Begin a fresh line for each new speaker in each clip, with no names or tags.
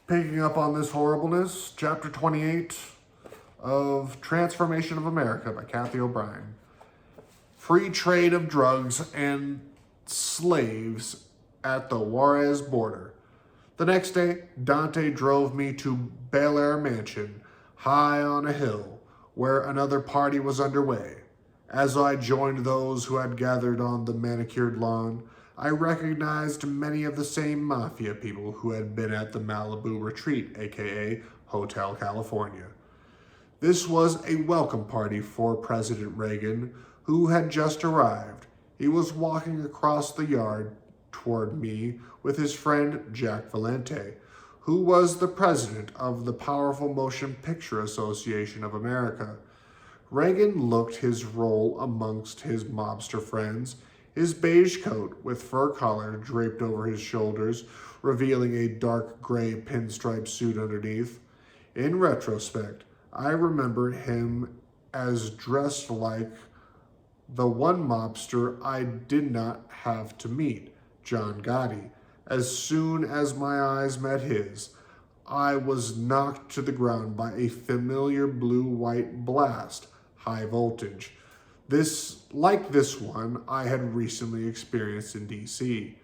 Picking up on this horribleness, chapter 28 of Transformation of America by Cathy O'Brien. Free trade of drugs and slaves at the Juarez border. The next day, Dante drove me to Bel Air Mansion, high on a hill, where another party was underway. As I joined those who had gathered on the manicured lawn, I recognized many of the same mafia people who had been at the Malibu retreat, aka Hotel California. This was a welcome party for President Reagan, who had just arrived. He was walking across the yard toward me with his friend Jack Valente, who was the president of the powerful Motion Picture Association of America. Reagan looked his role amongst his mobster friends, his beige coat with fur collar draped over his shoulders, revealing a dark gray pinstripe suit underneath. In retrospect, I remember him as dressed like the one mobster I did not have to meet, John Gotti. As soon as my eyes met his, I was knocked to the ground by a familiar blue-white blast, high voltage. Like this one, I had recently experienced in DC.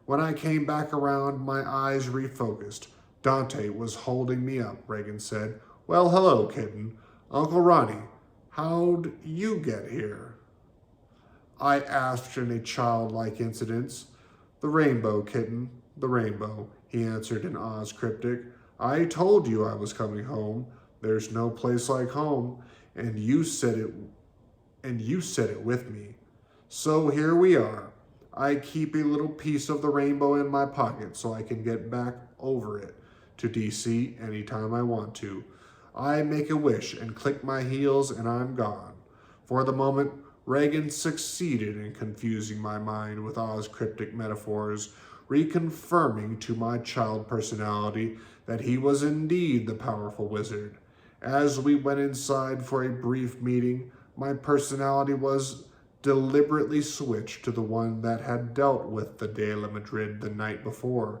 When I came back around, my eyes refocused. Dante was holding me up, Reagan said. Well, hello, kitten. Uncle Ronnie, how'd you get here? I asked in a childlike incidence. The rainbow, kitten, the rainbow, he answered in Oz cryptic. I told you I was coming home. There's no place like home, and you said it with me. So here we are. I keep a little piece of the rainbow in my pocket so I can get back over it to DC anytime I want to. I make a wish and click my heels and I'm gone. For the moment, Reagan succeeded in confusing my mind with Oz cryptic metaphors, reconfirming to my child personality that he was indeed the powerful wizard. As we went inside for a brief meeting, my personality was deliberately switched to the one that had dealt with the De La Madrid the night before.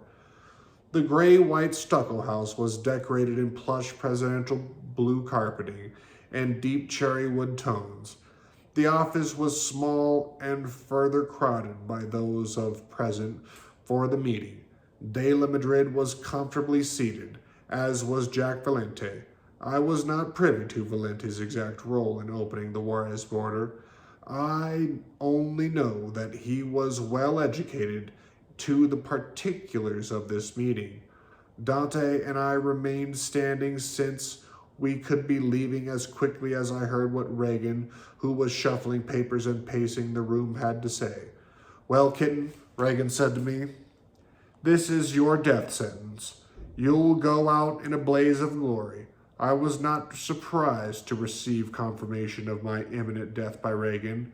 The gray-white stucco house was decorated in plush presidential blue carpeting and deep cherry wood tones. The office was small and further crowded by those present for the meeting. De La Madrid was comfortably seated, as was Jack Valente. I was not privy to Valente's exact role in opening the Juarez border. I only know that he was well educated to the particulars of this meeting. Dante and I remained standing since we could be leaving as quickly as I heard what Reagan, who was shuffling papers and pacing the room, had to say. Well, kitten, Reagan said to me, this is your death sentence. You'll go out in a blaze of glory. I was not surprised to receive confirmation of my imminent death by Reagan.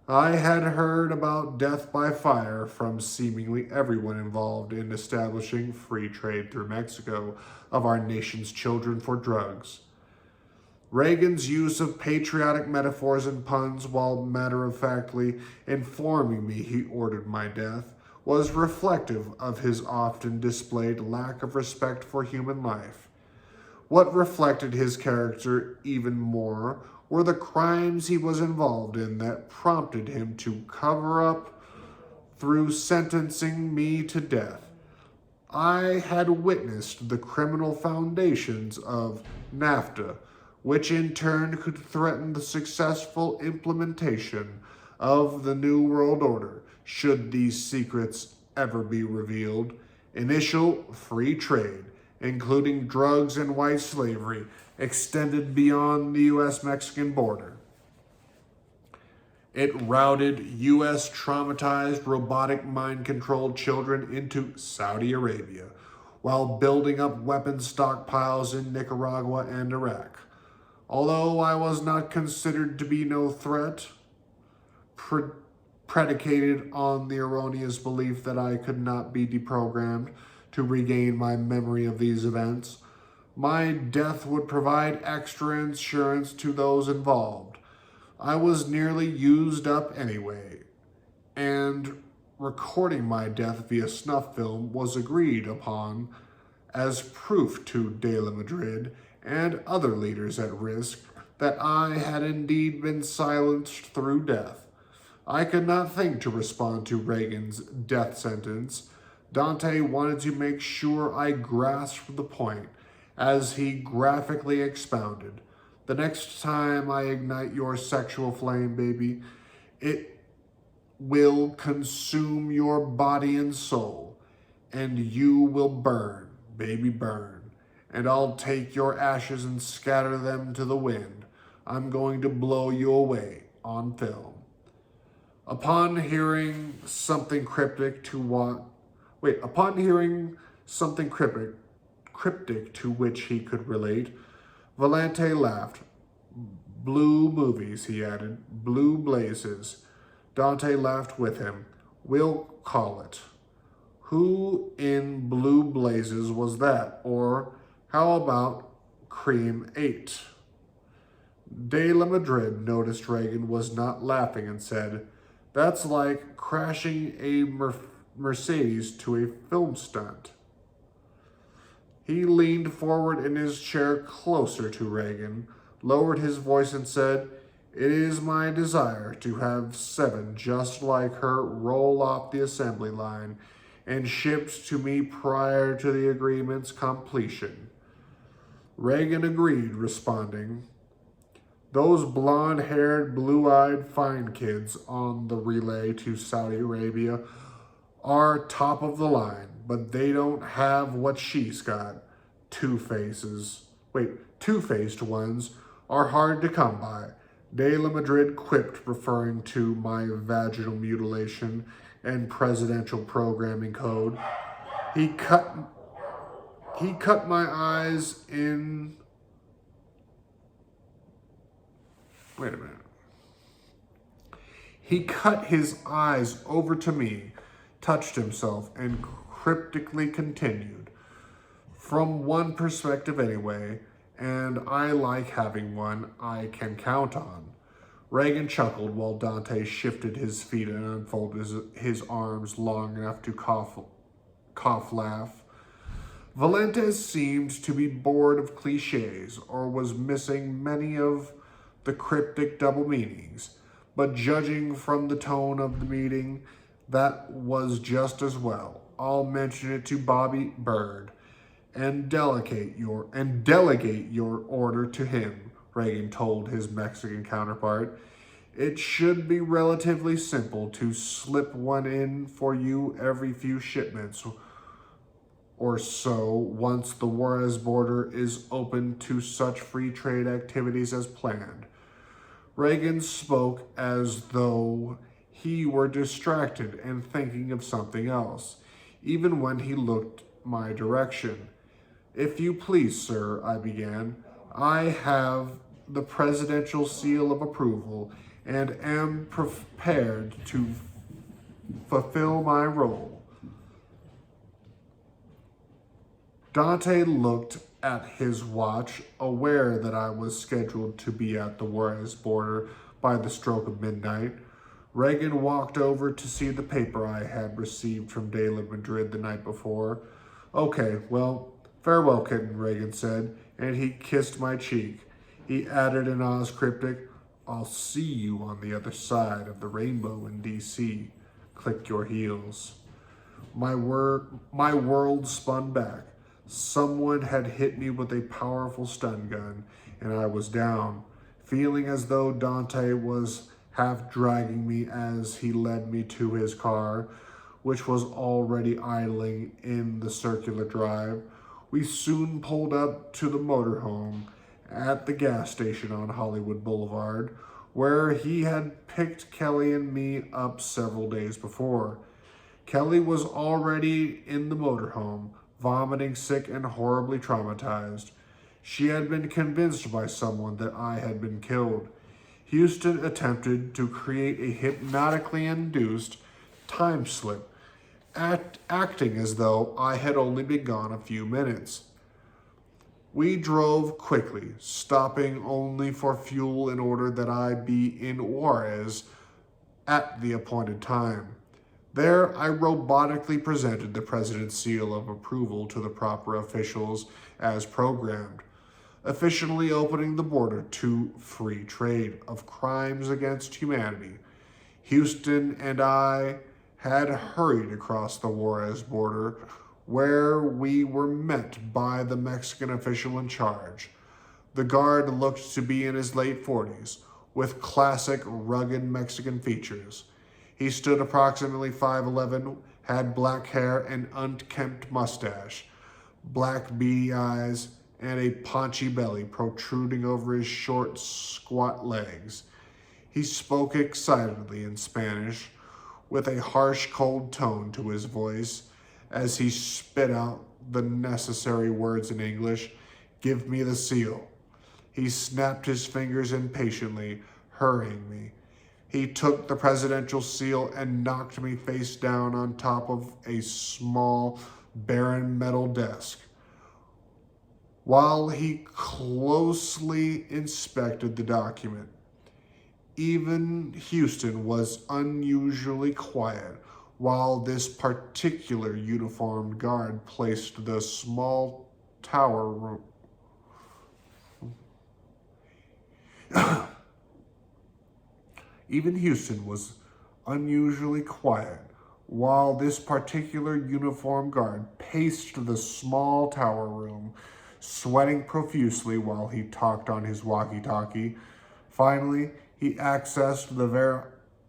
I had heard about death by fire from seemingly everyone involved in establishing free trade through Mexico of our nation's children for drugs. Reagan's use of patriotic metaphors and puns, while matter-of-factly informing me he ordered my death, was reflective of his often displayed lack of respect for human life. What reflected his character even more were the crimes he was involved in that prompted him to cover up through sentencing me to death. I had witnessed the criminal foundations of NAFTA, which in turn could threaten the successful implementation of the New World Order, should these secrets ever be revealed. Initial free trade, including drugs and white slavery, extended beyond the U.S.-Mexican border. It routed U.S. traumatized robotic mind-controlled children into Saudi Arabia, while building up weapons stockpiles in Nicaragua and Iraq. Although I was not considered to be no threat, predicated on the erroneous belief that I could not be deprogrammed to regain my memory of these events, my death would provide extra insurance to those involved. I was nearly used up anyway, and recording my death via snuff film was agreed upon as proof to De La Madrid and other leaders at risk that I had indeed been silenced through death. I could not think to respond to Reagan's death sentence. Dante wanted to make sure I grasped the point, as he graphically expounded. The next time I ignite your sexual flame, baby, it will consume your body and soul, and you will burn, baby, burn. And I'll take your ashes and scatter them to the wind. I'm going to blow you away on film. Upon hearing something cryptic to which he could relate, Valente laughed. Blue movies, he added. Blue blazes. Dante laughed with him. We'll call it. Who in blue blazes was that? Or how about Cream 8? De La Madrid noticed Reagan was not laughing and said, That's like crashing a Mercedes to a film stunt. He leaned forward in his chair closer to Reagan, lowered his voice and said, It is my desire to have 7 just like her roll off the assembly line and shipped to me prior to the agreement's completion. Reagan agreed, responding, Those blonde-haired, blue-eyed fine kids on the relay to Saudi Arabia are top of the line, but they don't have what she's got. Two-faced ones are hard to come by. De La Madrid quipped, referring to my vaginal mutilation and presidential programming code. He cut my eyes in... Wait a minute. He cut his eyes over to me, touched himself, and cryptically continued. From one perspective anyway, and I like having one I can count on. Reagan chuckled while Dante shifted his feet and unfolded his arms long enough to cough laugh. Valente seemed to be bored of cliches or was missing many of the cryptic double meanings, but judging from the tone of the meeting, that was just as well. I'll mention it to Bobby Bird and delegate your order to him, Reagan told his Mexican counterpart. It should be relatively simple to slip one in for you every few shipments or so once the Juarez border is open to such free trade activities as planned. Reagan spoke as though he were distracted and thinking of something else, even when he looked my direction. If you please, sir, I began, I have the presidential seal of approval and am prepared to fulfill my role. Dante looked at his watch, aware that I was scheduled to be at the Juarez border by the stroke of midnight. Reagan walked over to see the paper I had received from De La Madrid the night before. Okay, well, farewell, kitten, Reagan said, and he kissed my cheek. He added in Oz cryptic, I'll see you on the other side of the rainbow in D.C. Click your heels. My world spun back. Someone had hit me with a powerful stun gun, and I was down, feeling as though Dante was half dragging me as he led me to his car, which was already idling in the circular drive. We soon pulled up to the motorhome at the gas station on Hollywood Boulevard, where he had picked Kelly and me up several days before. Kelly was already in the motorhome, vomiting, sick, and horribly traumatized. She had been convinced by someone that I had been killed. Houston attempted to create a hypnotically induced time slip, acting as though I had only been gone a few minutes. We drove quickly, stopping only for fuel in order that I be in Juarez at the appointed time. There, I robotically presented the president's seal of approval to the proper officials as programmed, officially opening the border to free trade of crimes against humanity. Houston and I had hurried across the Juarez border, where we were met by the Mexican official in charge. The guard looked to be in his late 40s, with classic rugged Mexican features. He stood approximately 5'11", had black hair and unkempt mustache, black beady eyes, and a paunchy belly protruding over his short, squat legs. He spoke excitedly in Spanish, with a harsh, cold tone to his voice, as he spit out the necessary words in English. "Give me the seal." He snapped his fingers impatiently, hurrying me. He took the presidential seal and knocked me face down on top of a small, barren metal desk. While he closely inspected the document, even Houston was unusually quiet while this particular uniformed guard placed the small tower room. Even Houston was unusually quiet while this particular uniformed guard paced the small tower room, sweating profusely while he talked on his walkie-talkie. Finally, he accessed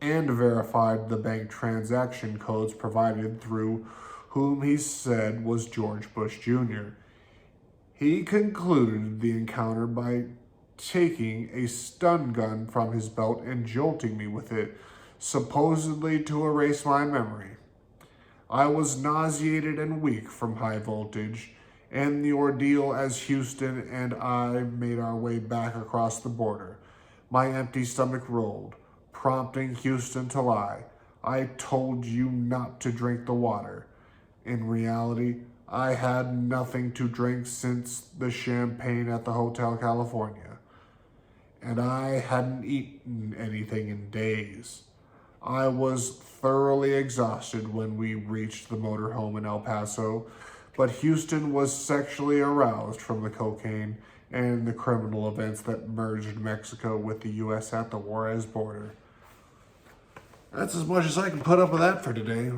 and verified the bank transaction codes provided through whom he said was George Bush Jr. He concluded the encounter by taking a stun gun from his belt and jolting me with it, supposedly to erase my memory. I was nauseated and weak from high voltage and the ordeal as Houston and I made our way back across the border. My empty stomach rolled, prompting Houston to lie. "I told you not to drink the water." In reality, I had nothing to drink since the champagne at the Hotel California, and I hadn't eaten anything in days. I was thoroughly exhausted when we reached the motorhome in El Paso, but Houston was sexually aroused from the cocaine and the criminal events that merged Mexico with the U.S. at the Juarez border. That's as much as I can put up with that for today.